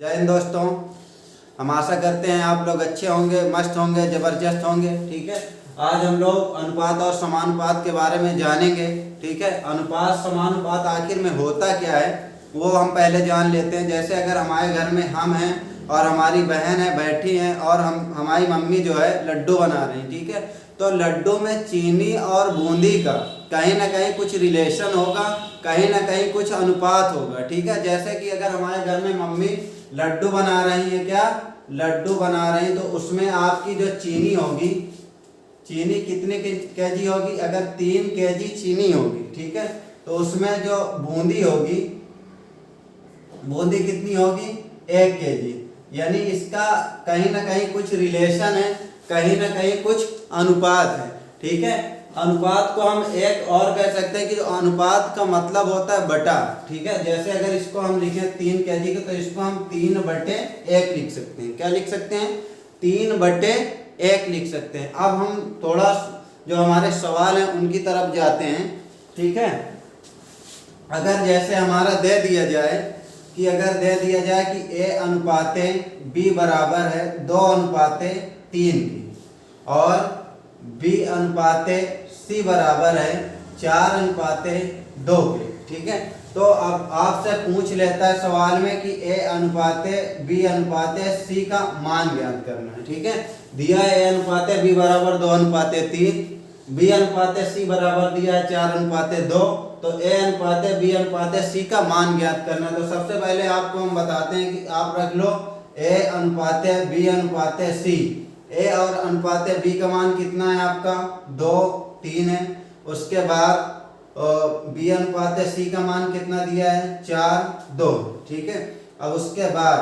जय हिंद दोस्तों। हम आशा करते हैं आप लोग अच्छे होंगे, मस्त होंगे, ज़बरदस्त होंगे। ठीक है, आज हम लोग अनुपात और समानुपात के बारे में जानेंगे। ठीक है, अनुपात समानुपात आखिर में होता क्या है वो हम पहले जान लेते हैं। जैसे अगर हमारे घर में हम हैं और हमारी बहन है बैठी हैं और हमारी मम्मी जो है लड्डू बना रही हैं। ठीक है, तो लड्डू में चीनी और बूंदी का कहीं ना कहीं कुछ रिलेशन होगा, कहीं ना कहीं कुछ अनुपात होगा। ठीक है, जैसे कि अगर हमारे घर में मम्मी लड्डू बना रही है, क्या लड्डू बना रही है, तो उसमें आपकी जो चीनी होगी, चीनी कितने केजी होगी? अगर 3 केजी चीनी होगी, ठीक है, तो उसमें जो बूंदी होगी, बूंदी कितनी होगी? 1 केजी। यानी इसका कहीं ना कहीं कुछ रिलेशन है, कहीं ना कहीं कुछ अनुपात है। ठीक है, अनुपात को हम एक और कह सकते हैं कि जो अनुपात का मतलब होता है बटा। ठीक है, जैसे अगर इसको हम लिखें 3 केजी का, तो इसको हम 3/1 लिख सकते हैं। क्या लिख सकते हैं? 3/1 लिख सकते हैं। अब हम थोड़ा जो हमारे सवाल हैं उनकी तरफ जाते हैं। ठीक है, अगर जैसे हमारा दे दिया जाए कि A अनुपाते B बराबर है 2:3 की और B अनुपाते C बराबर है 4:2 के। ठीक है, तो अब आपसे पूछ लेता है सवाल में कि A अनुपाते B अनुपाते C का मान ज्ञात करना है। ठीक है, दिया है A अनुपाते B बराबर 2:3, B अनुपाते C बराबर दिया है 4:2, तो A अनुपाते B अनुपाते C का मान ज्ञात करना। तो सबसे पहले आपको हम बताते हैं कि आप रख लो A अनुपाते B अनुपाते C। A और अनुपाते B का मान कितना है आपका? 2, 3 है। उसके बाद B अनुपाते C का मान कितना दिया है? 4, 2। ठीक है, अब उसके बाद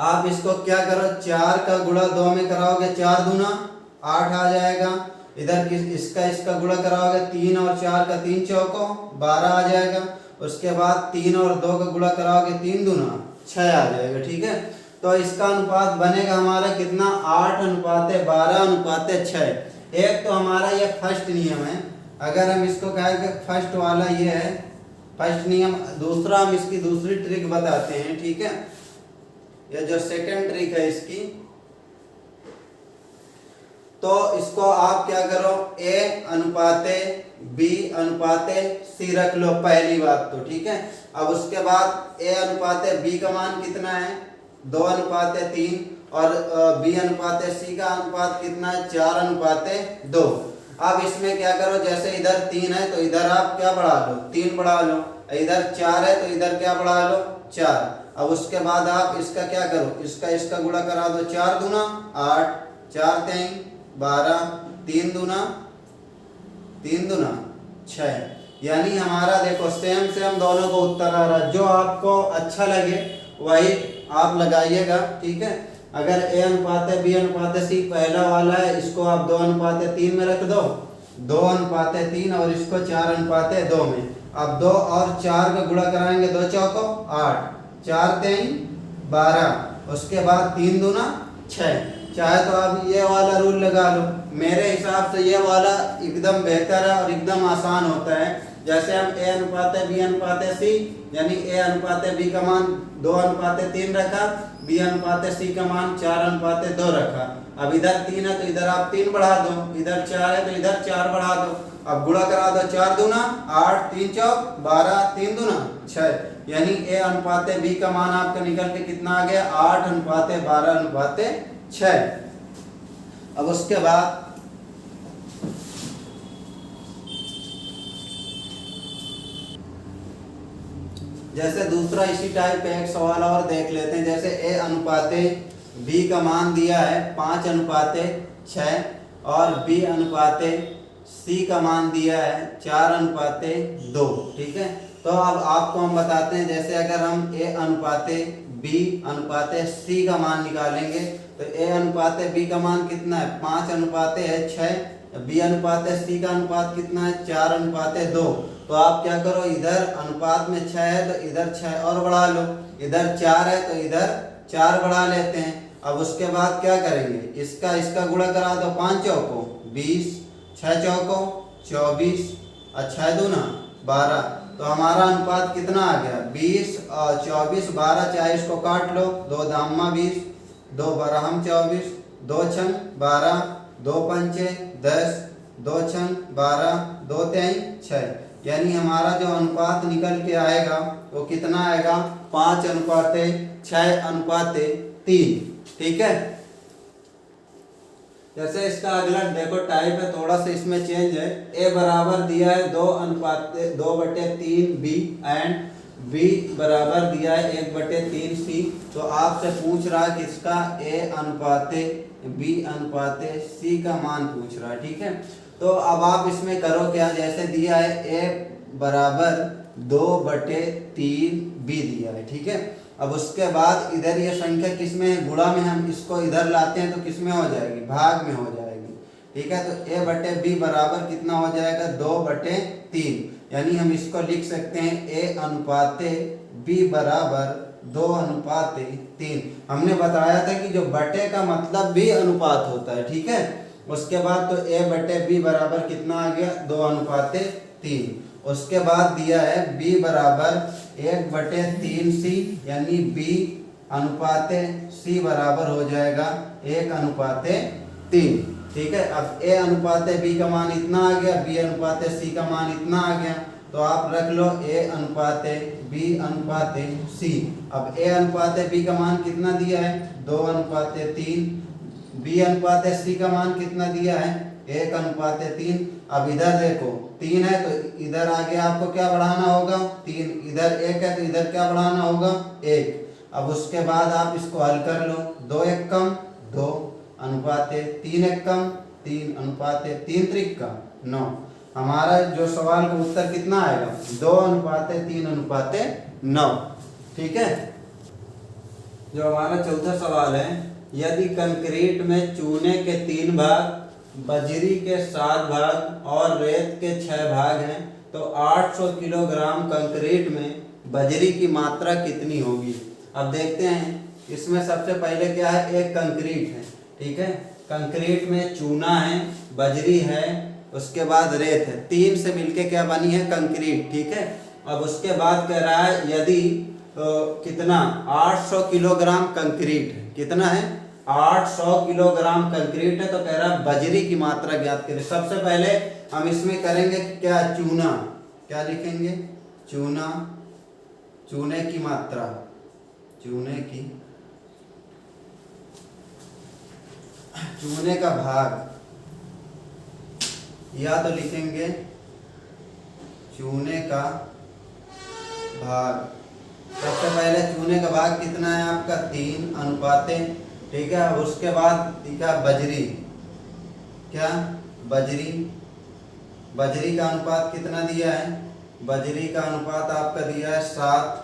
आप इसको क्या करो, 4 का गुणा 2 में कराओगे, 4 दूना 8 आ जाएगा। इधर इसका गुणा कराओगे, 3 और 4 का 3 चौको 12 आ जाएगा। उसके बाद 3 और 2 का गुणा कराओगे, 3 दूना 6 आ जाएगा। ठीक है, तो इसका अनुपात बनेगा हमारा कितना? 8:12:6। एक तो हमारा ये फर्स्ट नियम है। अगर हम इसको कहें कि फर्स्ट वाला ये है फर्स्ट नियम। दूसरा हम इसकी दूसरी ट्रिक बताते हैं। ठीक है, ये जो सेकंड ट्रिक है इसकी, तो इसको आप क्या करो, A अनुपाते B अनुपाते C रख लो पहली बात तो। ठीक है, अब उसके बाद A अनुपाते B का मान कितना है? 2:3 और B अनुपाते C का अनुपात कितना है? 4:2। अब इसमें क्या करो, जैसे इधर 3 है तो इधर आप क्या बढ़ा लो? 3 बढ़ा लो। इधर 4 है तो इधर क्या बढ़ा लो? 4। अब उसके बाद आप इसका क्या करो, इसका गुणा करा दो, 4 दूना 8, 4 3 12, 3 दूना 6। यानी हमारा देखो सेम दोनों को उत्तर आ रहा है। जो आपको अच्छा लगे वही आप लगाइएगा। ठीक है, अगर A अनुपाते B अनुपाते C पहला वाला है, इसको आप 2:3 में रख दो, 2:3, और इसको 4:2 में। अब 2 और 4 का गुणा कराएंगे, 2 चौको 8, 4 3 12। उसके बाद 3 दूना 6। चाहे तो आप ये वाला रूल लगा लो। मेरे हिसाब से ये वाला एकदम बेहतर है और एकदम आसान होता है। जैसे हम A अनुपाते B अनुपाते C, यानी A अनुपाते B का मान 2:3 रखा, B अनुपाते C का मान 4:2 रखा। अब इधर 3 है तो इधर आप 3 बढ़ा दो, इधर 4 है तो इधर 4 बढ़ा दो। अब गुणा करा दो, 4 दूना 8, 3 चौक 12, 3 दूना 6। यानी A अनुपाते B का मान आपका निकल के कितना आ गया? 8:12:6। अब उसके बाद जैसे दूसरा इसी टाइप का एक सवाल और देख लेते हैं। जैसे A अनुपाते B का मान दिया है 5:6 और B अनुपाते C का मान दिया है 4:2। ठीक है, तो अब आपको हम बताते हैं, जैसे अगर हम A अनुपाते B अनुपाते C का मान निकालेंगे तो A अनुपाते B का मान कितना है? 5:6। B अनुपाते C का अनुपात कितना है? 4:2। तो आप क्या करो, इधर अनुपात में 6 है तो इधर 6 और बढ़ा लो, इधर 4 है तो इधर 4 बढ़ा लेते हैं। अब उसके बाद क्या करेंगे, इसका गुणा करा दो, 5 चौको 20, 6 चौको 24 और 6 दूना 12। तो हमारा अनुपात कितना आ गया 20 और 24 12, चाहे इसको काट लो, 2 दामा 20, 2 बरहम 24, 2 छंग 12, 2 पंचे 10, 2 छंग 12, 2 तेई 6, यानी हमारा जो अनुपात निकल के आएगा वो कितना आएगा 5:6:3। ठीक है। जैसे इसका अगला देखो टाइप है, थोड़ा सा इसमें चेंज है। ए बराबर दिया है 2:3 बी एंड बी बराबर दिया है 1/3 सी। तो आपसे पूछ रहा है किसका ए अनुपाते बी अनुपाते सी का मान पूछ रहा है। ठीक है। तो अब आप इसमें करो क्या, जैसे दिया है ए बराबर 2/3 बी दिया है। ठीक है। अब उसके बाद इधर ये संख्या किसमें है, गुणा में, हम इसको इधर लाते हैं तो किसमें हो जाएगी, भाग में हो जाएगी। ठीक है। तो ए बटे बी बराबर कितना हो जाएगा 2/3, यानी हम इसको लिख सकते हैं ए अनुपाते बी बराबर 2:3। हमने बताया था कि जो बटे का मतलब भी अनुपात होता है। ठीक है। उसके बाद तो ए बटे बी बराबर कितना आ गया 2:3। उसके बाद दिया है b बराबर 1/3 सी, यानी b अनुपाते c बराबर हो जाएगा 1:3। ठीक है। अब a अनुपाते b का मान इतना आ गया, b अनुपाते c का मान इतना आ गया, तो आप रख लो a अनुपाते b अनुपाते c। अब a अनुपाते b का मान कितना दिया है 2:3, b अनुपाते c का मान कितना दिया है 1:3। अब इधर देखो 3 है तो इधर आगे आपको क्या बढ़ाना होगा 3, इधर 1 है तो इधर क्या बढ़ाना होगा 1। अब उसके बाद आप इसको हल कर लो, 2 एकम 2 अनुपाते 3 एकम 3 अनुपाते 3 त्रिका 9। हमारा जो सवाल का उत्तर कितना आएगा 2:3:9। ठीक है। जो हमारा चौथा सवाल है, यदि कंक्रीट में चूने के 3 भाग, बजरी के 7 भाग और रेत के 6 भाग हैं, तो 800 किलोग्राम कंक्रीट में बजरी की मात्रा कितनी होगी। अब देखते हैं, इसमें सबसे पहले क्या है, एक कंक्रीट है। ठीक है। कंक्रीट में चूना है, बजरी है, उसके बाद रेत है, 3 से मिलके क्या बनी है कंक्रीट। ठीक है। अब उसके बाद कह रहा है यदि कितना 800 किलोग्राम कंक्रीट है, कितना है 800 किलोग्राम कंक्रीट है, तो कह रहा है बजरी की मात्रा ज्ञात करें। सबसे पहले हम इसमें करेंगे क्या, चूना, क्या लिखेंगे चूना, चूने की मात्रा, चूने की, चूने का भाग, या तो लिखेंगे चूने का भाग। सबसे पहले चूने का भाग कितना है आपका 3:। ठीक है। अब उसके बाद लिखा बजरी, क्या बजरी, बजरी का अनुपात कितना दिया है, बजरी का अनुपात आपका दिया है 7:।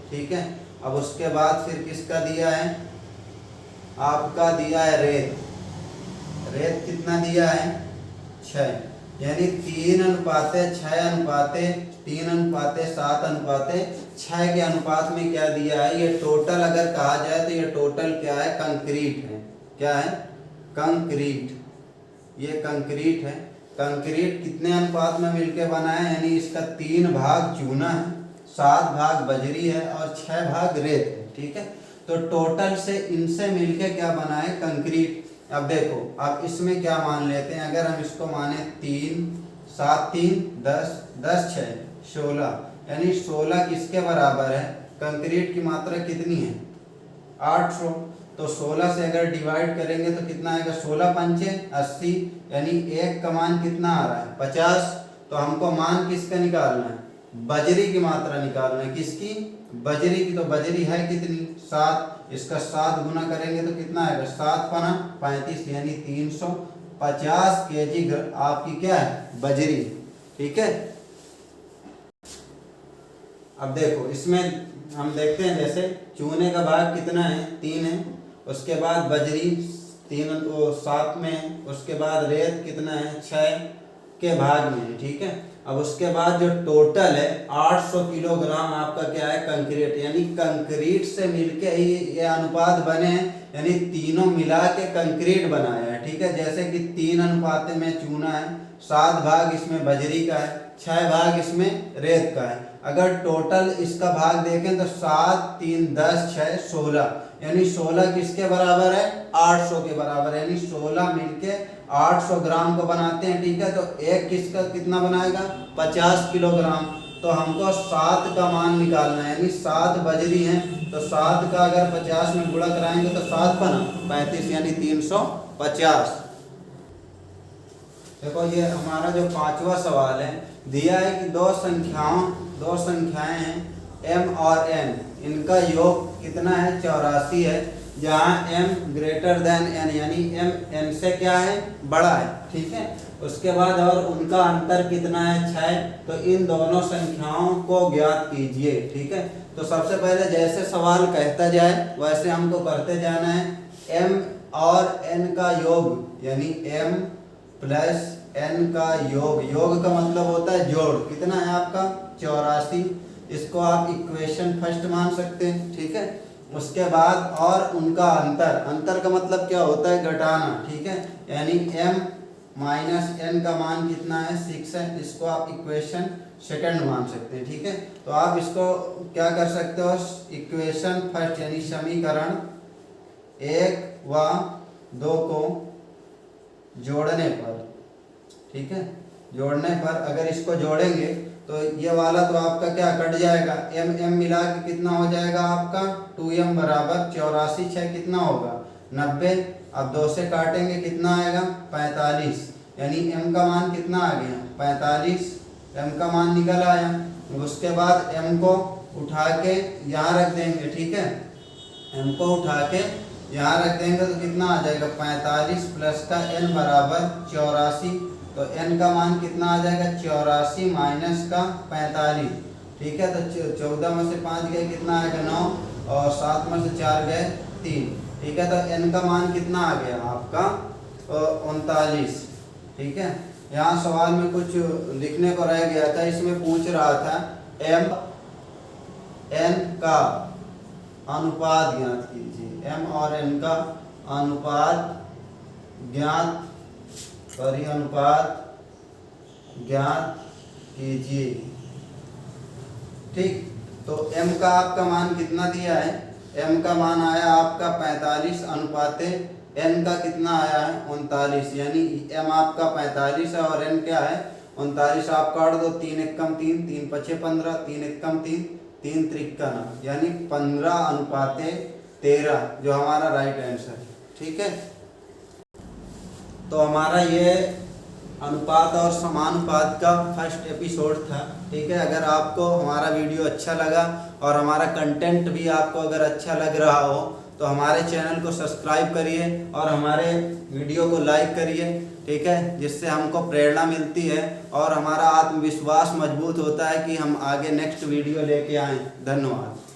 ठीक है। अब उसके बाद फिर किसका दिया है, आपका दिया है रेत, रेत कितना दिया है 6, यानी 3:6:3:7:6 के अनुपात में क्या दिया है, ये टोटल अगर कहा जाए तो ये टोटल क्या है कंक्रीट है, क्या है कंक्रीट, ये कंक्रीट है। कंक्रीट कितने अनुपात में मिलके बना है, यानी इसका 3 भाग चूना है, 7 भाग बजरी है और 6 भाग रेत है। ठीक है। तो टोटल से इनसे मिलके क्या बना है कंक्रीट। अब देखो, अब इसमें क्या मान लेते हैं, अगर हम इसको माने 3 7 3 10 10 6 16, यानी 16 किसके बराबर है, कंक्रीट की मात्रा कितनी है 800। तो 16 से अगर डिवाइड करेंगे तो कितना आएगा, 16 पंचे 80, यानी 1 का मान कितना आ रहा है 50। तो हमको मान किसका निकालना है, बजरी की मात्रा निकालना है, किसकी, बजरी की। तो बजरी है कितनी 7, इसका 7 गुना करेंगे तो कितना आएगा 7×5 = 35, यानी 350 kg आपकी क्या है बजरी। ठीक है। अब देखो इसमें हम देखते हैं, जैसे चूने का भाग कितना है 3 है, उसके बाद बजरी 7 में, उसके बाद रेत कितना है 6 के भाग में है। ठीक है। अब उसके बाद जो टोटल है 800 किलोग्राम आपका क्या है कंक्रीट, यानी कंक्रीट से मिलके ही ये अनुपात बने हैं, यानी तीनों मिला के कंक्रीट बनाया है। ठीक है। जैसे कि 3 अनुपात में चूना है, 7 भाग इसमें बजरी का है, 6 भाग इसमें रेत का है। अगर टोटल इसका भाग देखें तो 7, 3, 10, 6, 16, यानी 16 किसके बराबर है? 800 के बराबर, यानी 16 मिलके 800 ग्राम को बनाते हैं। ठीक है, तो एक किसका कितना बनाएगा? 50 किलोग्राम। तो हमको 7 का मान निकालना है, यानी 7 बजरी हैं, तो 7 का अगर 50 में गुणा कराएंगे तो 7 बना 35, यानी 350। देखो ये हमारा जो 5वां सवाल है, दिया है कि दो संख्याएं हैं m और n, इनका योग कितना है? 84 है, जहाँ m ग्रेटर देन n, यानी m n से क्या है? बड़ा है। ठीक है, उसके बाद और उनका अंतर कितना है? 6। तो इन दोनों संख्याओं को ज्ञात कीजिए। ठीक है, तो सबसे पहले जैसे सवाल कहता जाए वैसे हमको करते जाना है। m और n का योग, यानी m प्लस n का योग का मतलब होता है जोड़। कितना है आपका? 84। इसको आप इक्वेशन फर्स्ट मान सकते हैं। ठीक है, उसके बाद और उनका अंतर का मतलब क्या होता है? घटाना। ठीक है, यानी m माइनस n का मान कितना है? 6 है। इसको आप इक्वेशन सेकंड मान सकते हैं। ठीक है, तो आप इसको क्या कर सकते हो? इक्वेशन फर्स्ट, यानी समीकरण 1 व 2 को जोड़ने पर, ठीक है, जोड़ने पर अगर इसको जोड़ेंगे तो ये वाला तो आपका क्या कट जाएगा? m मिला के कितना हो जाएगा आपका? 2m बराबर 84, 6 कितना होगा? 90। अब 2 से काटेंगे कितना आएगा? 45, यानी m का मान कितना आ गया? 45। m का मान निकल आया। उसके बाद m को उठा के यहाँ रख देंगे। ठीक है, m को उठा के यहाँ रख देंगे तो कितना आ जाएगा? 45 प्लस का n बराबर 84। तो n का मान कितना आ जाएगा? 84 माइनस का 45। ठीक है, तो 14 में से 5 गए कितना आएगा? 9, और 7 में से 4 गए 3। ठीक है, तो n का मान कितना आ गया आपका? 39। ठीक है, यहाँ सवाल में कुछ लिखने को रह गया था, इसमें पूछ रहा था m n का अनुपात ज्ञात कीजिए। m और n का अनुपात ज्ञात अनुपात ज्ञात कीजिए। ठीक, तो m का आपका मान कितना दिया है? m का मान आया आपका 45 अनुपाते n का कितना आया है? 39, यानी m आपका 45 है और n क्या है? 39। आप काट दो, 3 एकम 3, 3 पछे 15, 3 एकम 3, 3 त्रिक्का, यानी 15 अनुपाते 13 जो हमारा राइट आंसर है। ठीक है, तो हमारा ये अनुपात और समानुपात का फर्स्ट एपिसोड था। ठीक है, अगर आपको हमारा वीडियो अच्छा लगा और हमारा कंटेंट भी आपको अगर अच्छा लग रहा हो तो हमारे चैनल को सब्सक्राइब करिए और हमारे वीडियो को लाइक करिए। ठीक है, जिससे हमको प्रेरणा मिलती है और हमारा आत्मविश्वास मजबूत होता है कि हम आगे नेक्स्ट वीडियो लेके आएँ। धन्यवाद।